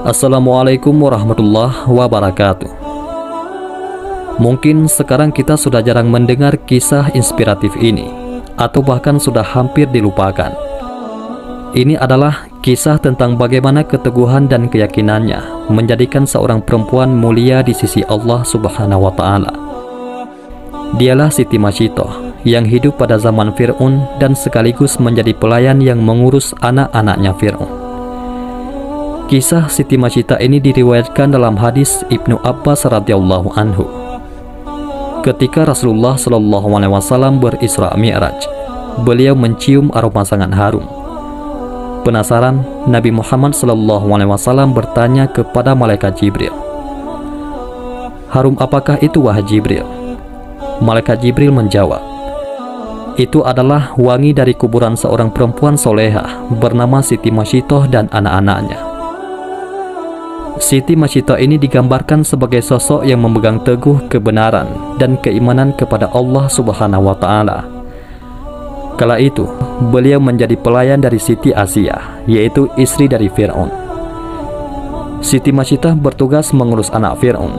Assalamualaikum warahmatullahi wabarakatuh. Mungkin sekarang kita sudah jarang mendengar kisah inspiratif ini, atau bahkan sudah hampir dilupakan. Ini adalah kisah tentang bagaimana keteguhan dan keyakinannya menjadikan seorang perempuan mulia di sisi Allah Subhanahu wa Ta'ala. Dialah Siti Mashiitoh yang hidup pada zaman Fir'aun dan sekaligus menjadi pelayan yang mengurus anak-anaknya Fir'aun. Kisah Siti Mashiitoh ini diriwayatkan dalam hadis Ibnu Abbas radhiyallahu anhu. Ketika Rasulullah SAW berisra Mi'raj, beliau mencium aroma sangat harum. Penasaran, Nabi Muhammad SAW bertanya kepada malaikat Jibril, "Harum apakah itu wahai Jibril?" Malaikat Jibril menjawab, "Itu adalah wangi dari kuburan seorang perempuan solehah bernama Siti Mashiitoh dan anak-anaknya." Siti Mashiitoh ini digambarkan sebagai sosok yang memegang teguh kebenaran dan keimanan kepada Allah Subhanahu wa Ta'ala. Kala itu, beliau menjadi pelayan dari Siti Asiyah, yaitu istri dari Fir'aun. Siti Mashiitoh bertugas mengurus anak Fir'aun.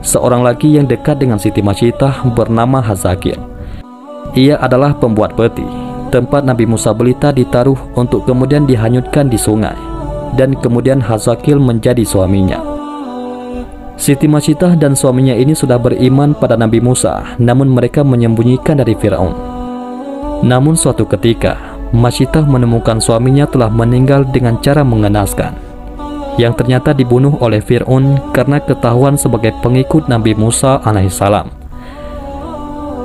Seorang lagi yang dekat dengan Siti Mashiitoh bernama Hazakil. Ia adalah pembuat peti, tempat Nabi Musa Belita ditaruh untuk kemudian dihanyutkan di sungai, dan kemudian Hazakil menjadi suaminya. Siti Mashiitoh dan suaminya ini sudah beriman pada Nabi Musa, namun mereka menyembunyikan dari Fir'aun. Namun suatu ketika, Mashiitoh menemukan suaminya telah meninggal dengan cara mengenaskan, yang ternyata dibunuh oleh Fir'aun karena ketahuan sebagai pengikut Nabi Musa alaihissalam.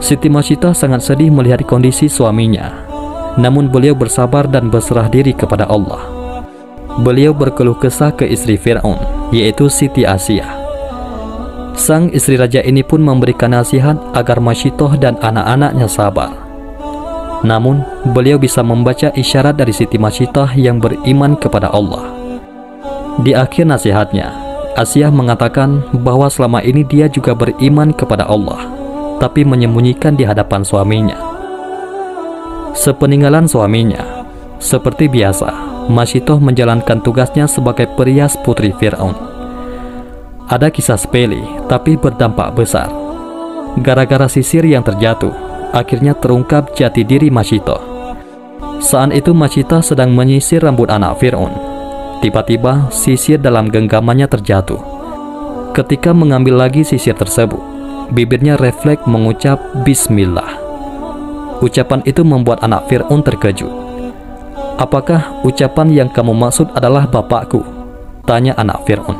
Siti Mashiitoh sangat sedih melihat kondisi suaminya, namun beliau bersabar dan berserah diri kepada Allah. Beliau berkeluh kesah ke istri Fir'aun, yaitu Siti Asiyah. Sang istri raja ini pun memberikan nasihat agar Mashiitoh dan anak-anaknya sabar. Namun, beliau bisa membaca isyarat dari Siti Mashiitoh yang beriman kepada Allah. Di akhir nasihatnya, Asiyah mengatakan bahwa selama ini dia juga beriman kepada Allah, tapi menyembunyikan di hadapan suaminya. Sepeninggalan suaminya, seperti biasa, Mashiitoh menjalankan tugasnya sebagai perias putri Fir'aun. Ada kisah sepele, tapi berdampak besar. Gara-gara sisir yang terjatuh, akhirnya terungkap jati diri Mashiitoh. Saat itu Mashiitoh sedang menyisir rambut anak Fir'aun. Tiba-tiba sisir dalam genggamannya terjatuh. Ketika mengambil lagi sisir tersebut, bibirnya refleks mengucap Bismillah. Ucapan itu membuat anak Fir'aun terkejut. "Apakah ucapan yang kamu maksud adalah bapakku?" tanya anak Fir'aun.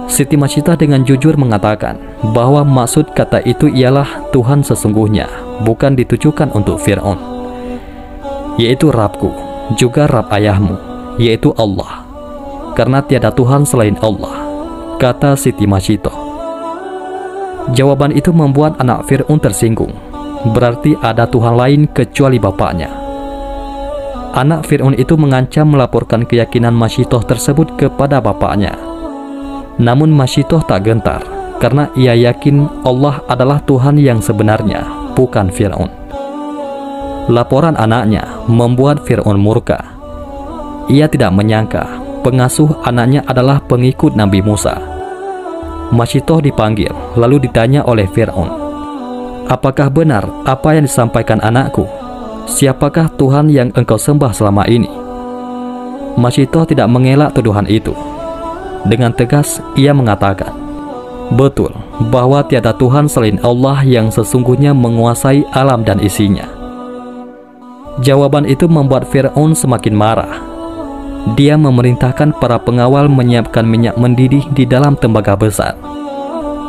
Siti Mashiitoh dengan jujur mengatakan bahwa maksud kata itu ialah Tuhan sesungguhnya, bukan ditujukan untuk Fir'aun, yaitu Rabbku, juga Rabb ayahmu, yaitu Allah, karena tiada Tuhan selain Allah, kata Siti Mashiitoh. Jawaban itu membuat anak Fir'aun tersinggung. Berarti ada Tuhan lain kecuali bapaknya. Anak Fir'aun itu mengancam melaporkan keyakinan Mashiitoh tersebut kepada bapaknya. Namun Mashiitoh tak gentar, karena ia yakin Allah adalah Tuhan yang sebenarnya, bukan Fir'aun. Laporan anaknya membuat Fir'aun murka. Ia tidak menyangka pengasuh anaknya adalah pengikut Nabi Musa. Mashiitoh dipanggil, lalu ditanya oleh Fir'aun, "Apakah benar apa yang disampaikan anakku? Siapakah Tuhan yang engkau sembah selama ini?" Mashiitoh tidak mengelak tuduhan itu. Dengan tegas ia mengatakan, "Betul bahwa tiada Tuhan selain Allah yang sesungguhnya menguasai alam dan isinya." Jawaban itu membuat Fir'aun semakin marah. Dia memerintahkan para pengawal menyiapkan minyak mendidih di dalam tembaga besar.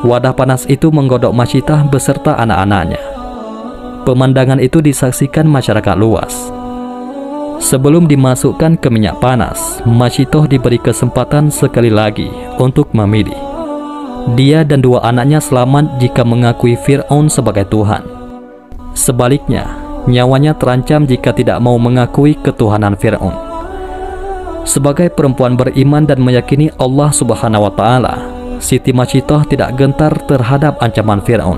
Wadah panas itu menggodok Mashiitoh beserta anak-anaknya. Pemandangan itu disaksikan masyarakat luas. Sebelum dimasukkan ke minyak panas, Mashiitoh diberi kesempatan sekali lagi untuk memilih. Dia dan dua anaknya selamat jika mengakui Fir'aun sebagai Tuhan. Sebaliknya, nyawanya terancam jika tidak mau mengakui ketuhanan Fir'aun. Sebagai perempuan beriman dan meyakini Allah Subhanahu wa Ta'ala, Siti Mashiitoh tidak gentar terhadap ancaman Fir'aun.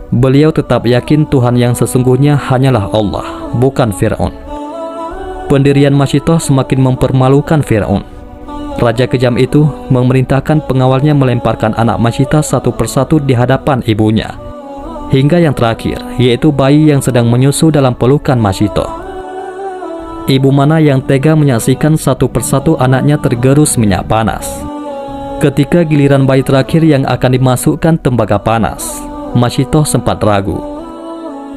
Beliau tetap yakin Tuhan yang sesungguhnya hanyalah Allah, bukan Fir'aun. Pendirian Mashiitoh semakin mempermalukan Fir'aun. Raja kejam itu memerintahkan pengawalnya melemparkan anak Masyitah satu persatu di hadapan ibunya, hingga yang terakhir, yaitu bayi yang sedang menyusu dalam pelukan Masyitah. Ibu mana yang tega menyaksikan satu persatu anaknya tergerus minyak panas. Ketika giliran bayi terakhir yang akan dimasukkan tembaga panas, Masyitah sempat ragu.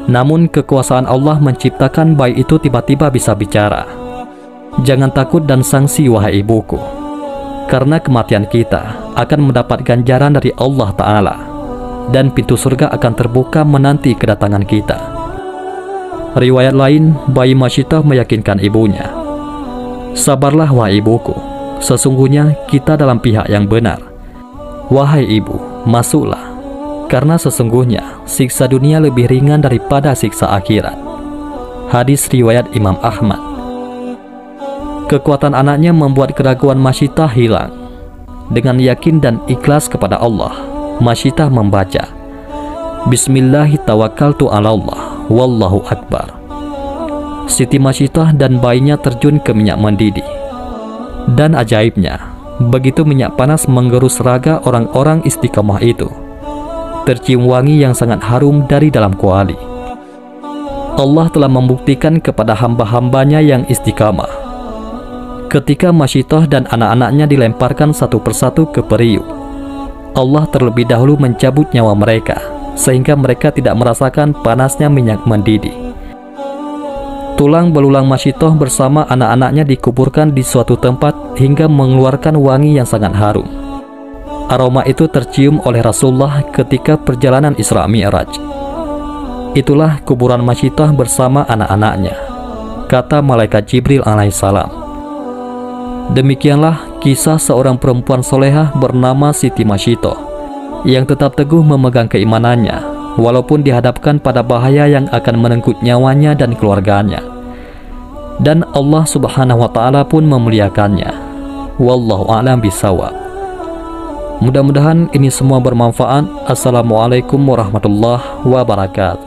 Namun kekuasaan Allah menciptakan bayi itu tiba-tiba bisa bicara. Jangan takut dan sangsi wahai ibuku, karena kematian kita akan mendapat ganjaran dari Allah Ta'ala, dan pintu surga akan terbuka menanti kedatangan kita. Riwayat lain, bayi Masyitah meyakinkan ibunya, sabarlah wahai ibuku, sesungguhnya kita dalam pihak yang benar. Wahai ibu, masuklah, karena sesungguhnya siksa dunia lebih ringan daripada siksa akhirat. Hadis riwayat Imam Ahmad. Kekuatan anaknya membuat keraguan Masyitah hilang. Dengan yakin dan ikhlas kepada Allah, Masyitah membaca, Bismillahirrahmanirrahim, wallahu akbar. Siti Masyitah dan bayinya terjun ke minyak mendidih. Dan ajaibnya, begitu minyak panas menggerus raga orang-orang istiqamah itu, tercium wangi yang sangat harum dari dalam kuali. Allah telah membuktikan kepada hamba-hambanya yang istiqamah. Ketika Masyitah dan anak-anaknya dilemparkan satu persatu ke periuk, Allah terlebih dahulu mencabut nyawa mereka, sehingga mereka tidak merasakan panasnya minyak mendidih. Tulang belulang Masyitah bersama anak-anaknya dikuburkan di suatu tempat hingga mengeluarkan wangi yang sangat harum. Aroma itu tercium oleh Rasulullah ketika perjalanan Isra Mi'raj. Itulah kuburan Masyitah bersama anak-anaknya, kata malaikat Jibril alaihissalam. Demikianlah kisah seorang perempuan solehah bernama Siti Masyitah yang tetap teguh memegang keimanannya walaupun dihadapkan pada bahaya yang akan merenggut nyawanya dan keluarganya. Dan Allah Subhanahu wa Ta'ala pun memuliakannya. Wallahu a'lam bishawab. Mudah-mudahan ini semua bermanfaat. Assalamualaikum warahmatullahi wabarakatuh.